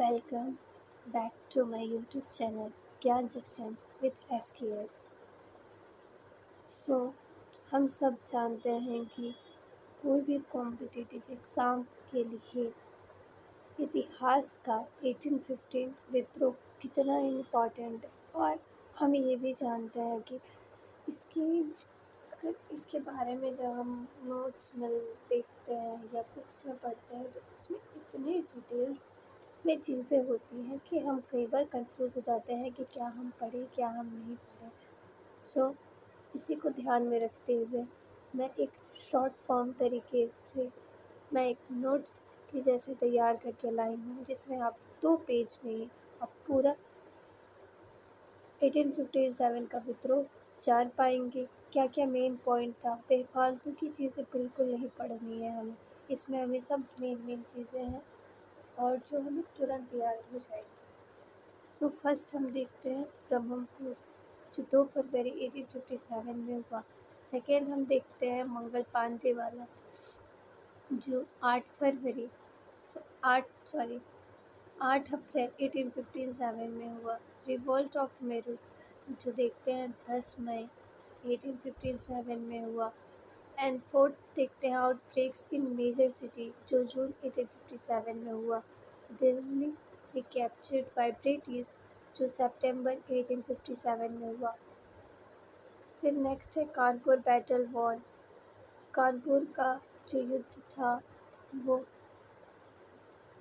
Welcome back to my YouTube channel Gyan junction with SKS. So हम सब जानते हैं कि कोई भी कॉम्पिटिटिव एग्ज़ाम के लिए इतिहास का 1815 विद्रोह कितना इम्पोर्टेंट है। और हम ये भी जानते हैं कि इसकी अगर इसके बारे में जब हम नोट्स में देखते हैं या बुक्स में पढ़ते हैं तो उसमें इतनी डिटेल्स में चीज़ें होती हैं कि हम कई बार कंफ्यूज हो जाते हैं कि क्या हम पढ़ें क्या हम नहीं पढ़ें। सो इसी को ध्यान में रखते हुए मैं एक शॉर्ट फॉर्म तरीके से मैं एक नोट्स की जैसे तैयार करके लाई हूँ, जिसमें आप 2 पेज में ही आप पूरा 1857 का विद्रोह जान पाएंगे। क्या क्या मेन पॉइंट था, बेफालतू की चीज़ें बिल्कुल नहीं पढ़नी है हमें। इसमें हमें सब मेन चीज़ें हैं और जो हमें तुरंत याद हो जाएगी। सो फर्स्ट हम देखते हैं ब्रह्मपुर, जो 2 फरवरी 1857 में हुआ। सेकेंड हम देखते हैं मंगल पांडे वाला, जो 8 फरवरी 8 अप्रैल 1857 में हुआ। रिवॉल्ट ऑफ मेरठ, जो देखते हैं 10 मई 1857 में हुआ। एंड फोर्थ देखते हैं आउटब्रेक्स इन मेजर सिटी, जो जून 1857 में हुआ। दिल्ली रिकैप्चर्ड बाय ब्रिटिश, जो सितंबर 1857 में हुआ। फिर नेक्स्ट है कानपुर बैटल वॉन, कानपुर का जो युद्ध था वो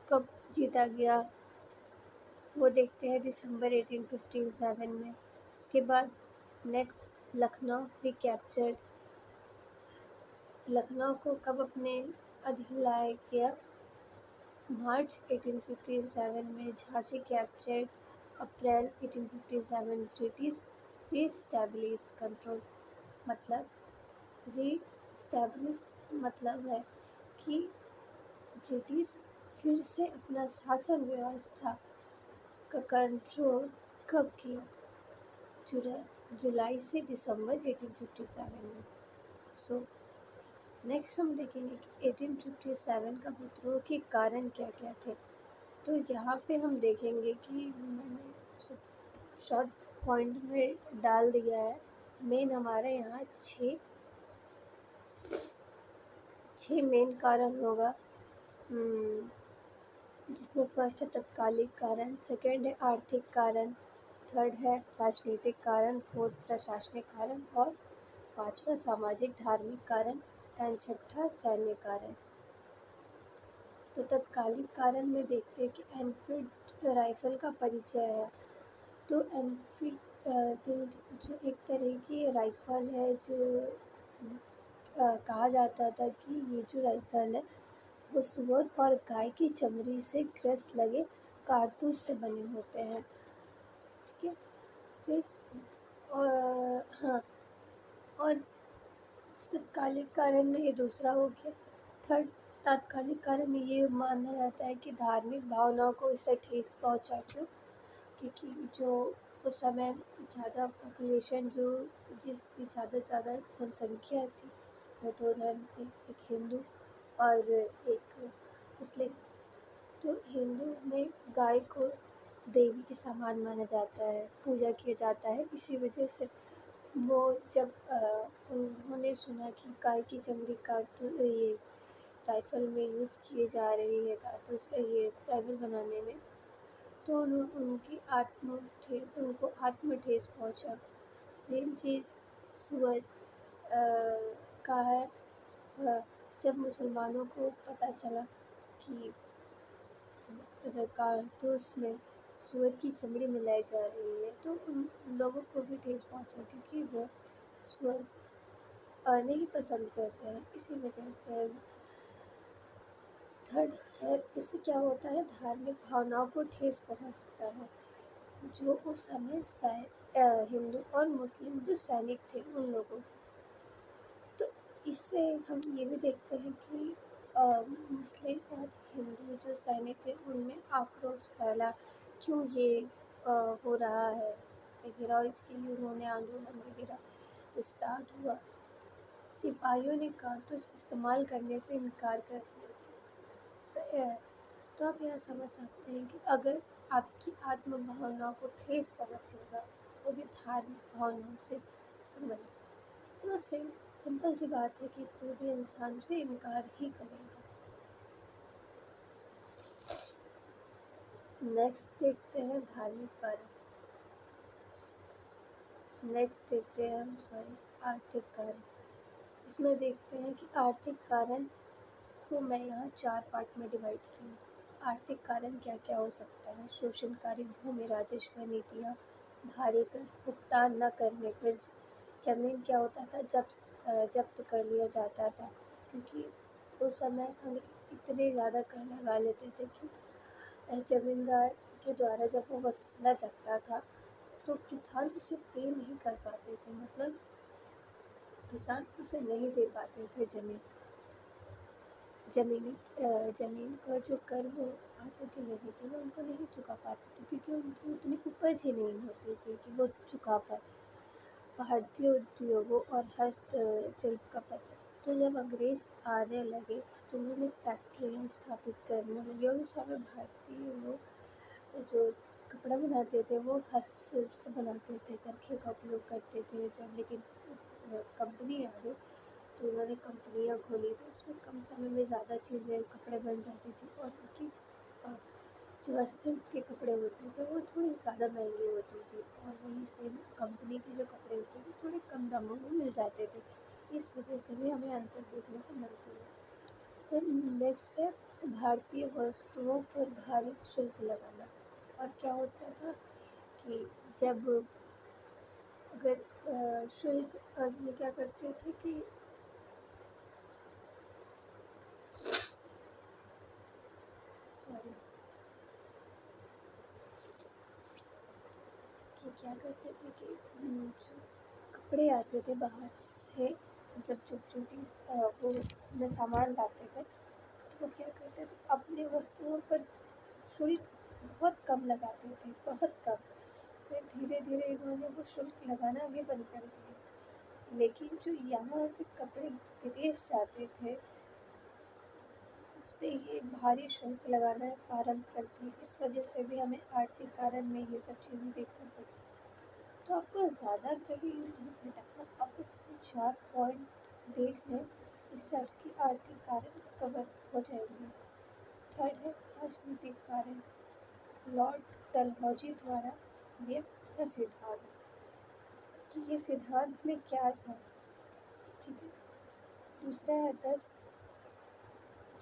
कब जीता गया, वो देखते हैं दिसंबर 1857 में। उसके बाद नेक्स्ट लखनऊ रिकैप्चर्ड, लखनऊ को कब अपने अधीन लाया गया, मार्च 1857 में। झांसी कैप्चर्ड अप्रैल 1857। ब्रिटिश रीस्टैब्लिश कंट्रोल, मतलब रीस्टैब्लिश मतलब है कि ब्रिटिश फिर से अपना शासन व्यवस्था का कंट्रोल कब किया, जुलाई से दिसंबर 1857 में। सो नेक्स्ट हम देखेंगे कि 1857 का विद्रोह के कारण क्या क्या थे। तो यहाँ पे हम देखेंगे कि मैंने सब शॉर्ट पॉइंट में डाल दिया है। मेन हमारे यहाँ छः मेन कारण होगा, जिसमें फर्स्ट है तत्कालिक कारण, सेकंड है आर्थिक कारण, थर्ड है राजनीतिक कारण, फोर्थ प्रशासनिक कारण और पांचवा सामाजिक धार्मिक कारण एंड छठा सैन्य कारण। तो तत्कालिक कारण में देखते हैं कि एनफील्ड राइफल का परिचय है। तो एनफील्ड जो एक तरह की राइफल है, जो कहा जाता था कि ये जो राइफल है वो सुअर और गाय की चमड़ी से ग्रस्त लगे कारतूस से बने होते हैं। ठीक है। फिर हाँ, और तत्कालिक कारण में ये दूसरा हो गया। थर्ड, तात्कालिक कारण में ये माना जाता है कि धार्मिक भावनाओं को इससे ठेस पहुंचा, क्योंकि जो उस समय ज़्यादा पॉपुलेशन, जो जिसकी ज़्यादा से ज़्यादा जनसंख्या थी, वो 2 धर्म थे, एक हिंदू और एक मुस्लिम। तो हिंदू में गाय को देवी के समान माना जाता है, पूजा किया जाता है। इसी वजह से वो जब उन्होंने सुना कि गाय की चमड़ी ये राइफल में यूज़ किए जा रही है, कारतूस ये राइफल बनाने में, तो उनको आत्म ठेस पहुँचा। सेम चीज़ सुअर का है। जब मुसलमानों को पता चला कि कारतूस में सुअर की चमड़ी मिलाई जा रही है, तो उन लोगों को भी ठेस पहुँचा, क्योंकि वो सुअर नहीं पसंद करते हैं। इसी वजह से थर्ड है, इससे क्या होता है, धार्मिक भावनाओं को ठेस पहुँचता है। जो उस समय हिंदू और मुस्लिम जो सैनिक थे उन लोगों को। तो इससे हम ये भी देखते हैं कि मुस्लिम और हिंदू जो सैनिक थे उनमें आक्रोश फैला, क्यों ये हो रहा है वगैरह। इसके लिए उन्होंने आंदोलन वगैरह स्टार्ट हुआ। सिपाहियों ने कारतूस इस्तेमाल करने से इनकार कर दिया। तो आप यहाँ समझ सकते हैं कि अगर आपकी आत्म भावनाओं को ठेस पहुँचेगा, वो भी धार्मिक भावनाओं से संबंधित, तो सिंपल सी बात है कि कोई भी इंसान उसे इनकार ही करेगा। नेक्स्ट देखते हैं धार्मिक कारण। नेक्स्ट देखते हैं हम आर्थिक कारण। इसमें देखते हैं कि आर्थिक कारण को मैं यहाँ 4 पार्ट में डिवाइड की हूँ। आर्थिक कारण क्या क्या हो सकता है? शोषणकारी भूमि राजस्व नीतियाँ, भारी कर भुगतान न करने पर जमीन क्या होता था, जब्त कर लिया जाता था, क्योंकि उस समय हम इतने ज़्यादा कर लगा लेते थे कि जमींदार के द्वारा जब वो वसूला जाता था तो किसान उसे पे नहीं कर पाते थे, मतलब किसान उसे नहीं दे पाते थे ज़मीन का जो कर वो आते थे लेने के लिए, उनको नहीं चुका पाते थे क्योंकि उनकी उतनी उपज ही नहीं होती थी कि वो चुका पाए। भारतीय उद्योगों और हस्तशिल्प का पतन। तो जब अंग्रेज आने लगे तो उन्होंने फैक्ट्रियाँ स्थापित करने लगे और उस समय भारतीय लोग जो कपड़ा बनाते थे वो हस्तशिल्प से बनाते थे, चरखे का उपयोग करते थे। जब लेकिन कंपनी आ गई तो उन्होंने कंपनियाँ खोली तो उसमें कम समय में ज़्यादा चीज़ें कपड़े बन जाती थी और उनकी जो अस्तर के कपड़े होते थे वो थोड़ी ज़्यादा महंगी होती थी और वहीं सेम कंपनी के जो कपड़े होते थे थोड़े कम दामों में मिल जाते थे। इस वजह से भी हमें अंतर देखने को मिलती है। फिर नेक्स्ट है भारतीय वस्तुओं पर भारी शुल्क लगाना। और क्या होता था कि जब अगर शुल्क ये क्या करते थे कि सॉरी कि क्या करते थे कि जो कपड़े आते थे बाहर से, मतलब जो ब्रिटिश वो में सामान लाते थे तो वो क्या करते थे अपनी वस्तुओं पर शुल्क बहुत कम लगाते थे, बहुत कम। फिर धीरे धीरे इन्होंने वो शुल्क लगाना भी बंद कर दिया, लेकिन जो यहाँ से कपड़े विदेश जाते थे उस पर ये भारी शुल्क लगाना प्रारंभ कर दिए। इस वजह से भी हमें आर्थिक कारण में ये सब चीज़ें देखनी पड़ती। तो आपको ज़्यादा कहीं नहीं भटकना, आप इसमें 4 पॉइंट देख लें, इससे आपकी आर्थिक कारण कवर हो जाएंगे। थर्ड है राजनीतिक कारण। लॉर्ड डलहौजी द्वारा ये प्रसिद्ध था कि ये सिद्धांत में क्या था, ठीक है। दूसरा है 10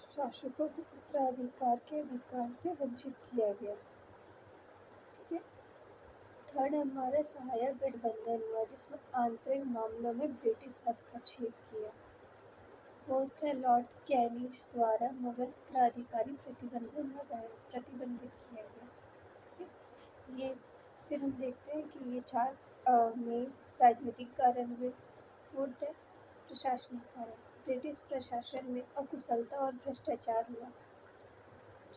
शासकों को उत्तराधिकार के अधिकार से वंचित किया गया, ठीक है। थर्ड हमारा सहायक गठबंधन हुआ जिसमें आंतरिक मामलों में ब्रिटिश हस्तक्षेप किया। फोर्थ है लॉर्ड कैनिज द्वारा मुगल उत्तराधिकारी प्रतिबंधित किया गया, ठीक है। ये फिर हम देखते हैं कि ये 4 मेन राजनीतिक कारण हुए। फोर्थ है प्रशासनिक कारण। ब्रिटिश प्रशासन में अकुशलता और भ्रष्टाचार हुआ।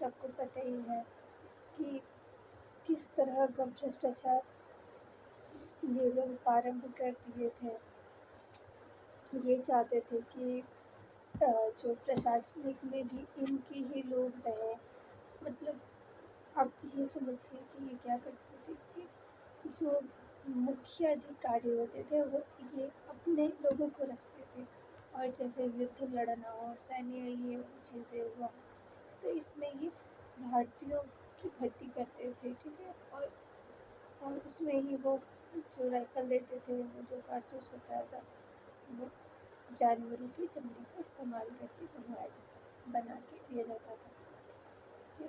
सबको पता ही है कि किस तरह का भ्रष्टाचार ये लोग प्रारंभ कर दिए थे। ये चाहते थे कि जो प्रशासनिक में भी इनके ही लोग रहें, मतलब आप ये समझिए कि ये क्या करते थे कि जो मुख्य अधिकारी होते थे वो ये अपने लोगों को रखते थे और जैसे युद्ध लड़ना हो, सैन्य ये चीज़ें हुआ तो इसमें ये भारतीयों की भर्ती करते थे, ठीक है। और उसमें ही वो जो राइफल देते थे, वो जो कारतूस होता था वो जानवरों की चमड़ी का इस्तेमाल करके बना के दिया जाता था। फिर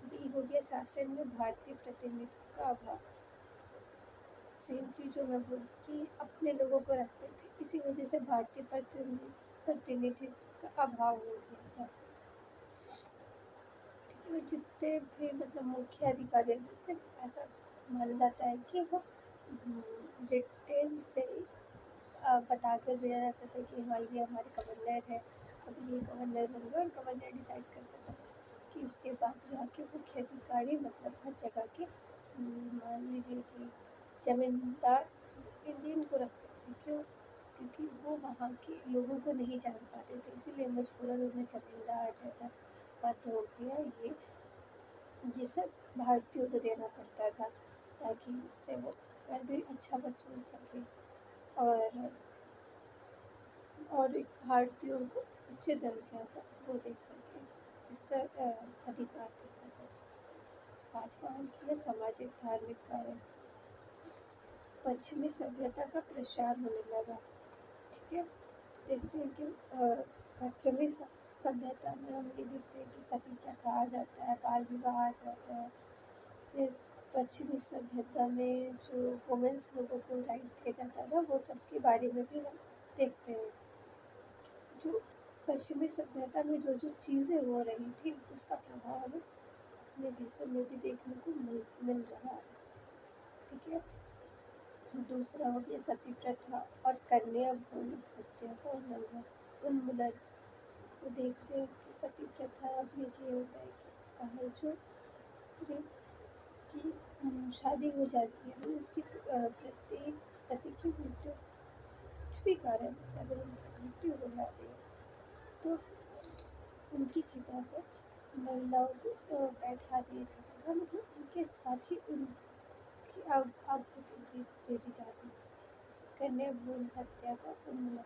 बी हो गया शासन में भारतीय प्रतिनिधित्व का अभाव। सेम चीज़ जो मैं बोली कि अपने लोगों को रखते थे, इसी वजह से भारतीय प्रतिनिधित्व का अभाव हो गया था। तो जितने भी मतलब मुख्य अधिकारी थे ऐसा माना जाता है कि वो रिटेन से ही बता कर दिया जाता था कि हाँ ये हमारे गवर्नर है, अब ये गवर्नर होंगे और गवर्नर डिसाइड करता था कि उसके बाद यहाँ के मुख्य अधिकारी मतलब हर जगह के मान लीजिए कि जमींदार इंडियन को रखते थे। क्यों? क्योंकि वो वहाँ के लोगों को नहीं जान पाते थे, इसीलिए मजबूरन उन्हें जमींदार जैसा पद हो गया ये ये सब भारतीयों को देना पड़ता था ताकि उससे वो कर भी अच्छा वसूल सके और एक भारतीयों को उच्च दर्जा का वो दे सके, इस तरह अधिकार दे सके। पांचवा अंक है सामाजिक धार्मिक कारण। पश्चिमी सभ्यता का प्रसार होने लगा। ठीक है, देखते हैं कि पश्चिमी सभ्यता में हम ये देखते हैं कि सती प्रथा आ जाता है, बाल विवाह आ जाता है। फिर पश्चिमी सभ्यता में जो वुमेन्स लोगों को राइट दिया जाता था वो सब के बारे में भी हम देखते हैं। जो पश्चिमी सभ्यता में जो जो चीज़ें हो रही थी उसका प्रभाव हमें अपने देशों में भी देखने को मिल रहा है। ठीक है, दूसरा हो गया सती प्रथा और कन्या भ्रूण हत्या का उन्मूलन। तो देखते हैं कि सती प्रथा में ये होता है कि जो स्त्री की शादी हो जाती है तो उसकी प्रत्येक पति की मृत्यु कुछ भी कारण से अगर उनकी मृत्यु हो जाती है तो उनकी चिता पर महिलाओं को बैठा दिया जाता था, मतलब उनके साथ ही उनकी आहुति दे दी जाती थी। कन्या भ्रूण हत्या का उन्मूलन।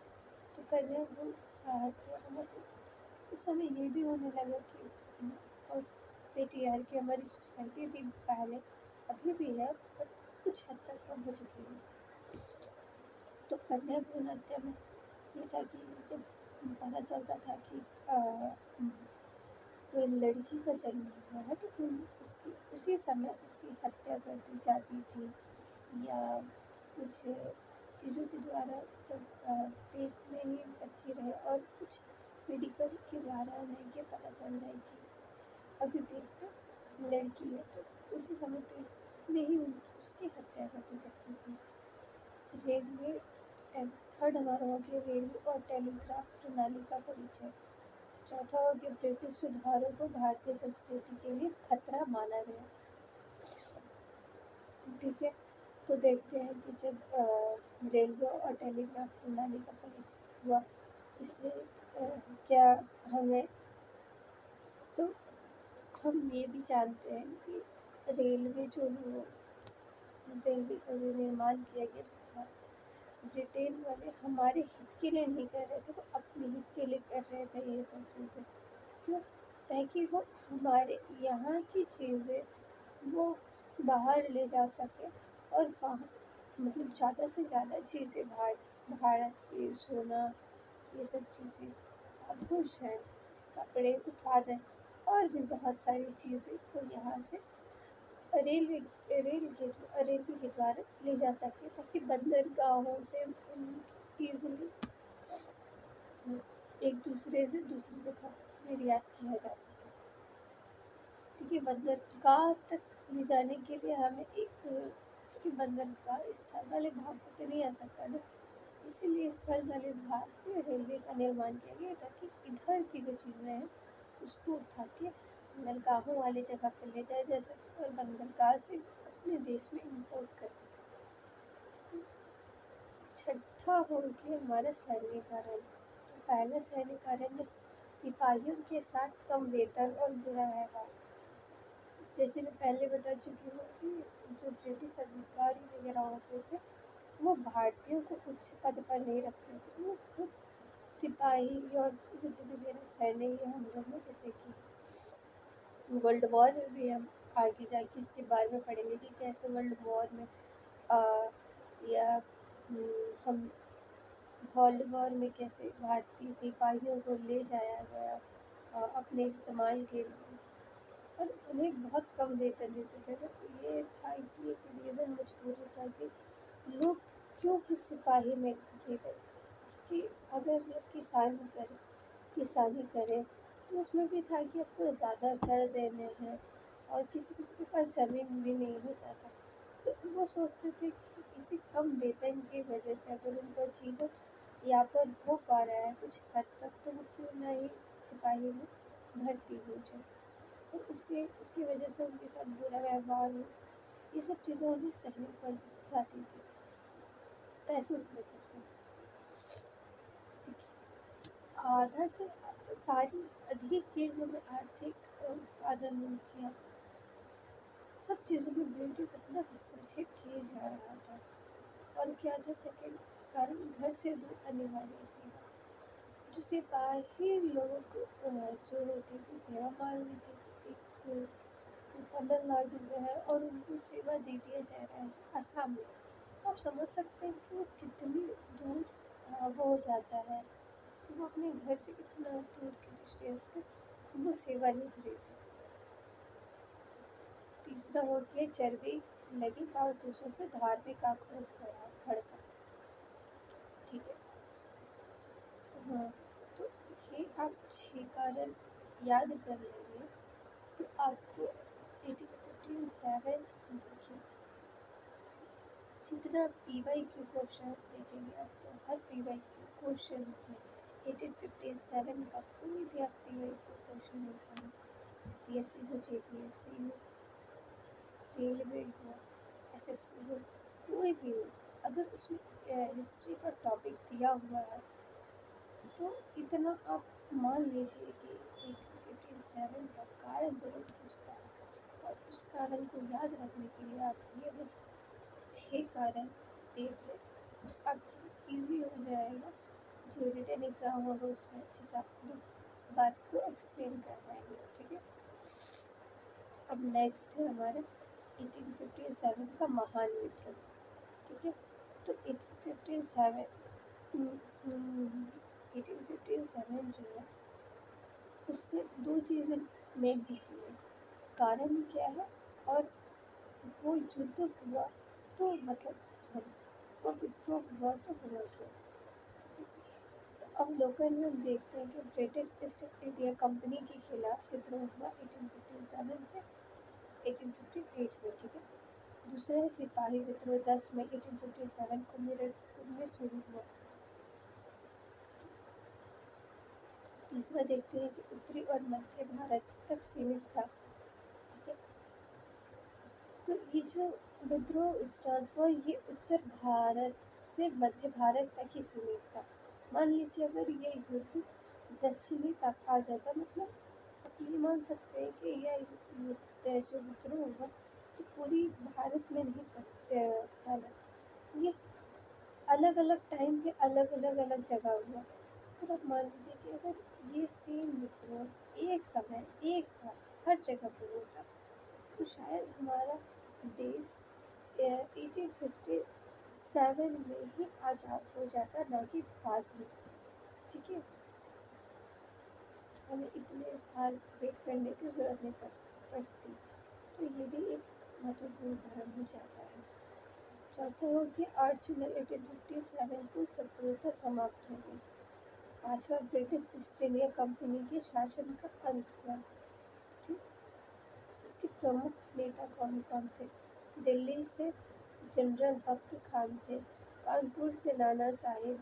तो कन्या भ्रूण हत्या का मतलब उस समय ये भी होने लगा कि उस पेट्रियार्की हमारी सोसाइटी थी पहले, अभी भी है पर कुछ हद तक कम हो चुकी है। तो कन्या भ्रूण हत्या में ये था कि जब पता चलता था कि कोई लड़की का जन्म हुआ है तो उसकी उसी समय उसकी हत्या कर दी जाती थी, या कुछ चीज़ों के द्वारा जब पेट में ही बच्ची रहे और कुछ मेडिकल के द्वारा हमें ये पता चल जाए कि अभी पेट में लड़की है तो उसी समय पेट में ही उसकी हत्या कर दी जाती थी। रेलवे थर्ड हमारा हो गया रेलवे और टेलीग्राफ प्रणाली का परिचय। चौथा हो गया ब्रिटिश सुधारों को भारतीय संस्कृति के लिए खतरा माना गया। ठीक है, तो देखते हैं कि जब रेलवे और टेलीग्राफ प्रणाली का परिचय हुआ इससे क्या हमें, तो हम ये भी जानते हैं कि रेलवे का जो निर्माण किया गया था ब्रिटेन वाले हमारे हित के लिए नहीं कर रहे थे, वो अपने हित के लिए कर रहे थे ये सब चीज़ें। क्यों? ताकि वो हमारे यहाँ की चीज़ें वो बाहर ले जा सके और वहाँ मतलब ज़्यादा से ज़्यादा चीज़ें भारत की सोना ये सब चीज़ें, आभूषण, कपड़े उत्पादन और भी बहुत सारी चीज़ें तो यहाँ से रेलवे के द्वारा ले जा सके ताकि बंदरगाहों से ईजिली एक दूसरे से दूसरी जगह निर्यात किया जा सके। क्योंकि बंदरगाह तक ले जाने के लिए हमें क्योंकि बंदरगाह स्थल वाले भाग को तो नहीं आ सकता ना, इसीलिए स्थल वाले भाग में रेलवे का निर्माण किया गया ताकि इधर की जो चीज़ें हैं उसको उठा के बंदरगाहों वाले जगह पर ले जाया जा सके और बंदरगाह से अपने देश में इम्पोर्ट कर सके। छठा हो गया हमारा सैन्यकरण। तो पहला सैन्यकरण में सिपाहियों के साथ कम वेतन और बुरा व्यवहार। जैसे मैं पहले बता चुकी हूँ कि जो ब्रिटिश अधिकारी वगैरह होते थे वो भारतीयों को उच्च पद पर नहीं रखते थे, वो बस सिपाही और युद्ध वगैरह सैन्य ही हम लोग में, जैसे कि वर्ल्ड वॉर में भी हम आगे जाके इसके बारे में पढ़ेंगे कि कैसे वर्ल्ड वॉर में या हम वर्ल्ड वॉर में कैसे भारतीय सिपाहियों को ले जाया गया अपने इस्तेमाल के लिए और उन्हें बहुत कम वेतन देते थे। तो ये था कि एक रीज़न मजबूरी था कि लोग क्यों ही सिपाही में गए थे कि अगर लोग किसानी करें तो उसमें भी था कि आपको ज़्यादा कर देने हैं और किसी किसी के पास ज़मीन भी नहीं होता था, तो वो सोचते थे कि इसी कम वेतन की वजह से अगर उनका जीवन यापन हो पा रहा है कुछ हद तक तो वो क्यों ना ही सिपाही में भर्ती हो जाए, तो उसकी वजह से उनके साथ बुरा व्यवहार हो, ये सब चीज़ें उन्हें सहनी पड़ जाती थी पैसों की वजह से। आधा से सारी अधिक चीज़ों में आर्थिक उत्पादन किया सब चीज़ों में ब्रिटिश अपना हस्तक्षेप किए जा रहा था। और क्या था सेकंड कारण, घर से दूर अनिवार्य सेवा। जो सिपाही लोग जो होती थी सेवा, मान लीजिए एक तमिलनाडु में है और उनको सेवा दे दिया जा रहा है असम में, तो आप समझ सकते हैं कि वो कितनी दूर वो हो जाता है कि वो अपने घर से कितना दूर के डिस्टेंस पे वो सेवा निभ रही थी। तीसरा हो गया चर्बी लगी कारतूसों से धार्मिक आक्रोश भड़का। ठीक है, हाँ, तो ये आप 6 कारण याद कर लेंगे तो आपको 1857 देखिए, जितना PYQ क्वेश्चंस देखेंगे आपको हर PYQ क्वेश्चंस में 1857 का कोई भी आप PYQ क्वेश्चन देखेंगे, PSC हो, JPSC हो, रेलवे हो, SSC हो, कोई भी हो, अगर उसमें हिस्ट्री का टॉपिक दिया हुआ है तो इतना आप मान लीजिए कि 1857 का कारण जरूर पूछता है। और उस कारण को याद रखने के लिए आप ये बस 6 कारण देख लें तो आपकी ईजी हो जाएगा। जो रिटन एग्ज़ाम होगा उसमें अच्छे से आप बात को एक्सप्लेन कर पाएंगे। ठीक है, अब नेक्स्ट है हमारा 1857 का महान विद्रोह। ठीक है, तो 1857 जो है उसमें दो चीज़ें मेन होती है, कारण क्या है और वो युद्ध हुआ तो मतलब सॉरी वो विद्रोह हुआ तो हुआ क्यों। अब लोकल में हम देखते हैं कि ब्रिटिश ईस्ट इंडिया कंपनी के खिलाफ विद्रोह हुआ 1857 से 1858 में। ठीक है, दूसरा है सिपाही विद्रोह 10 मई 1857 को मेरठ में शुरू हुआ। तीसरा देखते हैं कि उत्तरी और मध्य भारत तक सीमित था। ठीक है, तो ये जो विद्रोह स्टार्ट हुआ ये उत्तर भारत से मध्य भारत तक ही सीमित था। मान लीजिए अगर ये युद्ध दक्षिणी तक आ जाता, मतलब आप ये मान सकते हैं कि यह जो विद्रोह हुआ कि पूरी भारत में नहीं फैला, ये अलग अलग टाइम पे अलग जगह हुआ। फिर आप मान लीजिए कि अगर ये सेम विद्रोह एक समय एक साथ हर जगह पर होता तो शायद हमारा देश 1857 में ही आज़ाद हो जाता, ना कि बाद में। ठीक है, हमें इतने साल वेट करने की ज़रूरत नहीं पड़ती, तो ये भी एक महत्वपूर्ण कारण हो जाता है। चौथा हो गया 8 जुलाई 1857 को शत्रुता समाप्त हो गई। पांचवा ब्रिटिश ईस्ट इंडिया कंपनी के शासन का अंत हुआ। ठीक, इसके प्रमुख नेता कौन कौन थे? दिल्ली से जनरल बख्त खान थे, कानपुर से नाना साहिब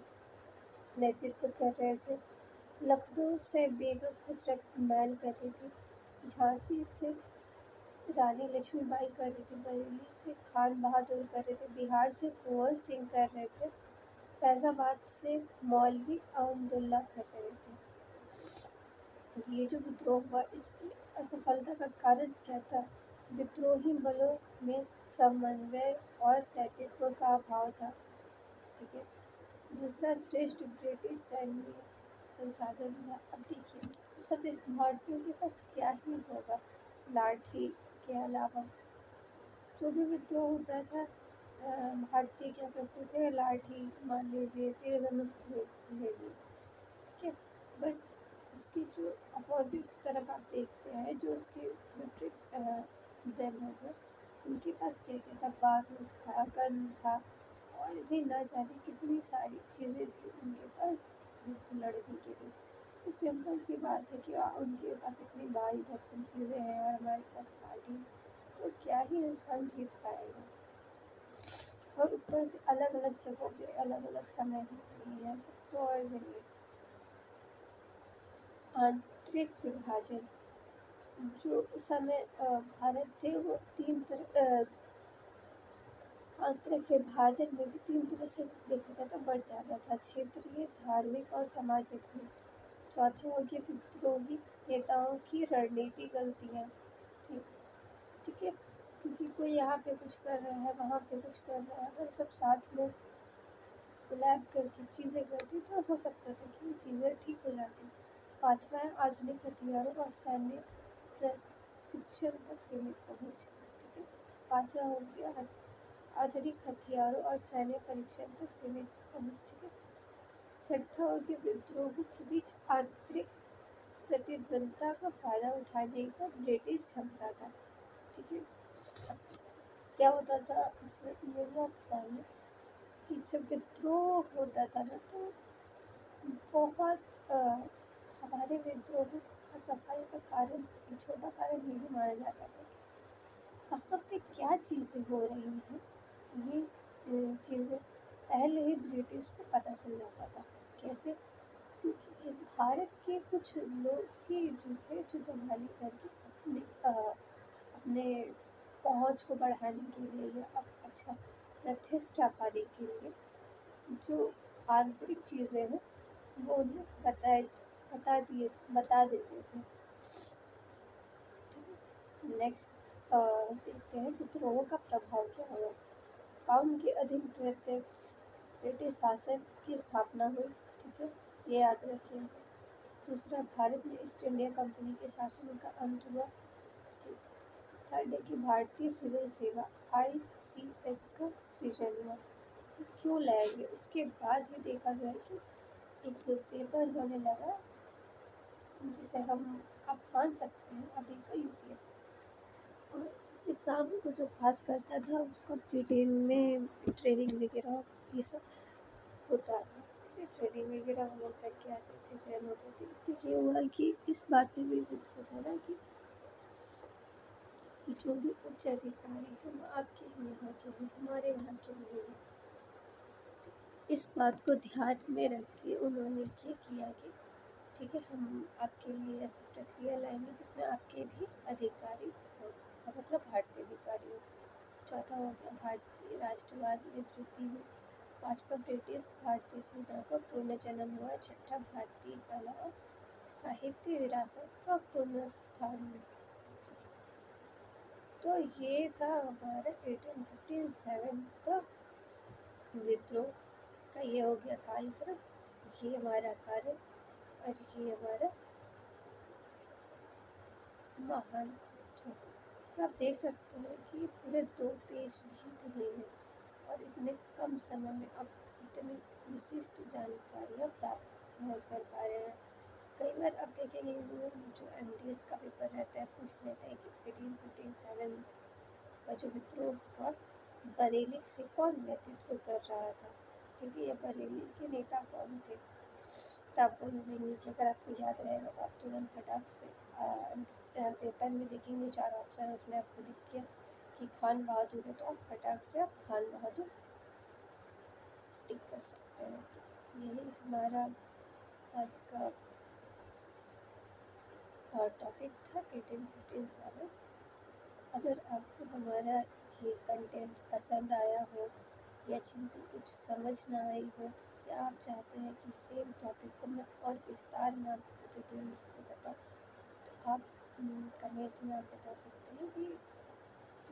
नेतृत्व कर रहे थे, लखनऊ से बेगम हजरत महल कर रही थी, झांसी से रानी लक्ष्मीबाई कर रही थी, बरेली से खान बहादुर कर रहे थे, बिहार से कुंवर सिंह कर रहे थे, फैजाबाद से मौलवी अहमदुल्ला कर रहे थे। ये जो विद्रोह हुआ इसकी असफलता का कारण क्या था? विद्रोही बलों में समन्वय और नेतृत्व का अभाव था। ठीक है, दूसरा श्रेष्ठ ब्रिटिश सैन्य संसाधन था। अब देखिए उस समय भारतीयों के पास क्या ही होगा लाठी के अलावा। जो भी विद्रोह होता था भारतीय क्या करते थे, लाठी मान लीजिए तीर धनुष ले लिए। ठीक है, बट उसकी जो अपोजिट तरफ आप देखते हैं जो उसके विपरीत दल हो गए उनके पास क्या क्या था, बारूद था, गन था और भी ना जाने कितनी सारी चीज़ें थी उनके पास युद्ध लड़ने के लिए। तो सिंपल सी बात है कि उनके पास इतनी भारी भरकम चीज़ें हैं और हमारे पास लाठी, तो क्या ही इंसान जीत पाएगा। और ऊपर से अलग अलग जगहों पे अलग अलग समय होती है तो और भी नहीं। आंतरिक विभाजन, जो उस समय भारत थे वो तीन तरह आंतरिक विभाजन में भी तीन तरह से देखा जाता बढ़ जाता था, क्षेत्रीय, धार्मिक और सामाजिक भी। चौथा हो गया विद्रोही नेताओं की रणनीति गलतियाँ थी। ठीक है, कोई यहाँ पे कुछ कर रहा है, वहाँ पे कुछ कर रहा है, अगर सब साथ में कोलैब करके चीज़ें करती तो हो सकता था कि चीज़ें ठीक हो जाती। पाँचवा है आधुनिक हथियारों और सैन्य प्रशिक्षण तक सीमित पहुँच। ठीक है, पाँचवा हो गया आधुनिक हथियारों और सैन्य परीक्षण तक सीमित पहुँच। ठीक है, छठा हो गया विद्रोहों के बीच आंतरिक प्रतिद्वंदता का फायदा उठाने का ब्रिटिश क्षमता था। ठीक है, क्या होता था इसमें ये भी आप जानिए कि जब विद्रोह होता था ना तो बहुत हमारे विद्रोह असफल का कारण एक छोटा कारण ये भी माना जाता था कहाँ पे क्या चीज़ें हो रही हैं, ये चीज़ें पहले ही ब्रिटिश को पता चल जाता था। कैसे? क्योंकि भारत के कुछ लोग ही जो थे जो बंगाली करके अपने पहुँच को बढ़ाने के लिए या अच्छा प्रतिष्ठा पाने के लिए जो आंतरिक चीज़ें हैं वो उन्हें बता देते थे। नेक्स्ट देखते हैं विद्रोह का प्रभाव क्या हुआ। काउंट के अधीन प्रत्यक्ष ब्रिटिश शासन की स्थापना हुई। ठीक है, ये याद रखिए। दूसरा, भारत में ईस्ट इंडिया कंपनी के शासन का अंत हुआ। थर्ड है कि भारतीय सिविल सेवा ICS का सृजन हुआ। क्यों लाया गया? इसके बाद ही देखा गया कि एक पेपर होने लगा जिसे हम आप मान सकते हैं अभी का UPSC, और इस एग्ज़ाम को जो पास करता था उसको ब्रिटेन में ट्रेनिंग वगैरह ये सब होता था। ट्रेनिंग वगैरह हम लोग करके आते थे, जॉइन होते थे। इससे ये हुआ कि इस बात में भी होता था ना कि जो भी उच्च अधिकारी हम आपके यहाँ के हैं, हमारे यहाँ के नहीं हैं। इस बात को ध्यान में रख के उन्होंने ये किया कि ठीक है, हम आपके लिए ऐसी प्रक्रिया लाएंगे जिसमें आपके भी अधिकारी हो, मतलब भारतीय अधिकारी हो। चौथा हो गया भारतीय राष्ट्रवाद में वृद्धि हुई। पांचवा, ब्रिटिश भारतीय सेना का पुनर्जन्म हुआ। छठा, भारतीय कला और साहित्य विरासत का पुनरुत्थान। तो ये था हमारा 1857 का विद्रोह का ये हो गया कालक्रम, ये हमारा कारण और ये हमारा महान विद्रोह। तो आप देख सकते हैं कि पूरे 2 पेज भी नहीं है और इतने कम समय में आप इतनी विशिष्ट जानकारियाँ प्राप्त नहीं कर पा रहे हैं। कई बार आप देखेंगे जो MDS का पेपर रहता है पूछ लेते हैं कि 1857 का जो विद्रोह हुआ बरेली से कौन नेतृत्व कर रहा था, क्योंकि ये बरेली के नेता कौन थे। तो आप बोलेंगे कि अगर आपको याद रहेगा तो आप तुरंत फटाक से पेपर में देखेंगे 4 ऑप्शन, उसमें आपको दिख गया कि खान बहादुर है तो आप फटाक से आप खान बहादुर टिक कर सकते हैं। तो यही हमारा आज का टॉपिक था 1857। अगर आपको हमारा ये कंटेंट पसंद आया हो या चीज़ें कुछ समझ ना आई हो या आप चाहते हैं कि सेम टॉपिक को मैं और विस्तार में आपको डिटेल्स से बताऊँ तो आप कमेंट में आप बता सकते हैं कि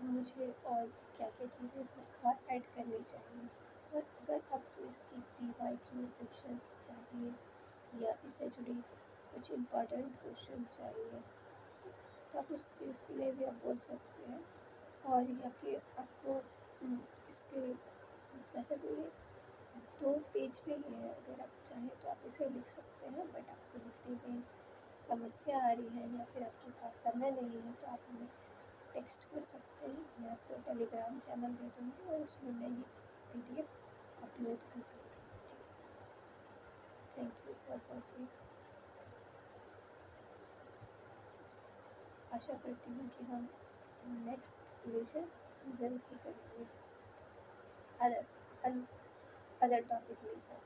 मुझे और क्या क्या चीज़ें इसमें और ऐड करनी चाहिए। और अगर आपको इसकी PYQ क्वेश्चन चाहिए या इससे जुड़ी कुछ इम्पोर्टेंट क्वेश्चन चाहिए तो आप उस चीज़ के लिए भी आप बोल सकते हैं। और या फिर आपको इसके वैसे तो ये 2 पेज पे ही है, अगर आप चाहें तो आप इसे लिख सकते हैं, बट आपको लिखने में समस्या आ रही है या फिर आपके पास समय नहीं है तो आप हमें टेक्स्ट कर सकते हैं। मैं आपको टेलीग्राम चैनल दे दूँगी और उसमें मैं ये PDF अपलोड कर दूँगी। Thank you for watching. आशा करती हूँ कि हम नेक्स्ट रिविजन जल्द ही करेंगे अदर टॉपिक लेकर।